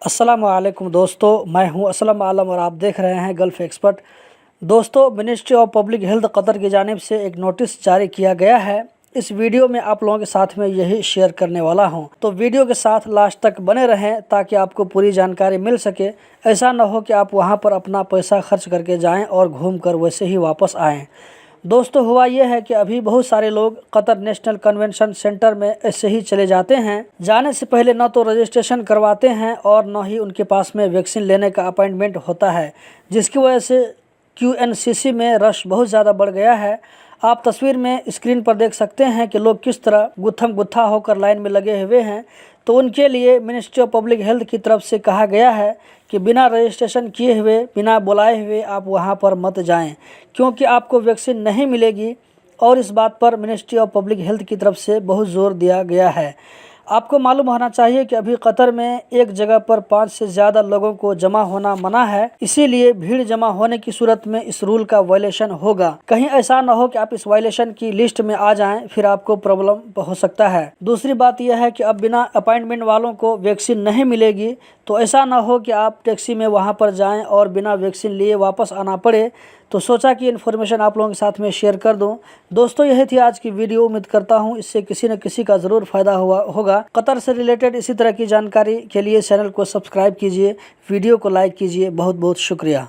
अस्सलाम वालेकुम दोस्तों, मैं हूं असलम आलम और आप देख रहे हैं गल्फ़ एक्सपर्ट। दोस्तों, ministry of public health Qatar की जानिब से एक नोटिस जारी किया गया है। इस वीडियो में आप लोगों के साथ में यही शेयर करने वाला हूं, तो वीडियो के साथ लास्ट तक बने रहें ताकि आपको पूरी जानकारी मिल सके। ऐसा न हो कि आप वहां पर अपना पैसा खर्च करके जाएं और घूम कर वैसे ही वापस आएँ। दोस्तों, हुआ यह है कि अभी बहुत सारे लोग कतर नेशनल कन्वेंशन सेंटर में ऐसे ही चले जाते हैं। जाने से पहले न तो रजिस्ट्रेशन करवाते हैं और न ही उनके पास में वैक्सीन लेने का अपॉइंटमेंट होता है, जिसकी वजह से QNCC में रश बहुत ज़्यादा बढ़ गया है। आप तस्वीर में स्क्रीन पर देख सकते हैं कि लोग किस तरह गुत्थम गुत्था होकर लाइन में लगे हुए हैं। तो उनके लिए मिनिस्ट्री ऑफ पब्लिक हेल्थ की तरफ से कहा गया है कि बिना रजिस्ट्रेशन किए हुए, बिना बुलाए हुए आप वहां पर मत जाएं, क्योंकि आपको वैक्सीन नहीं मिलेगी। और इस बात पर मिनिस्ट्री ऑफ पब्लिक हेल्थ की तरफ से बहुत ज़ोर दिया गया है। आपको मालूम होना चाहिए कि अभी कतर में एक जगह पर 5 से ज़्यादा लोगों को जमा होना मना है, इसीलिए भीड़ जमा होने की सूरत में इस रूल का वायलेशन होगा। कहीं ऐसा न हो कि आप इस वायलेशन की लिस्ट में आ जाएं, फिर आपको प्रॉब्लम हो सकता है। दूसरी बात यह है कि अब बिना अपॉइंटमेंट वालों को वैक्सीन नहीं मिलेगी, तो ऐसा न हो कि आप टैक्सी में वहां पर जाएं और बिना वैक्सीन लिए वापस आना पड़े। तो सोचा कि इन्फॉर्मेशन आप लोगों के साथ में शेयर कर दूं। दोस्तों, यही थी आज की वीडियो। उम्मीद करता हूं इससे किसी न किसी का ज़रूर फ़ायदा हुआ होगा। कतर से रिलेटेड इसी तरह की जानकारी के लिए चैनल को सब्सक्राइब कीजिए, वीडियो को लाइक कीजिए। बहुत बहुत शुक्रिया।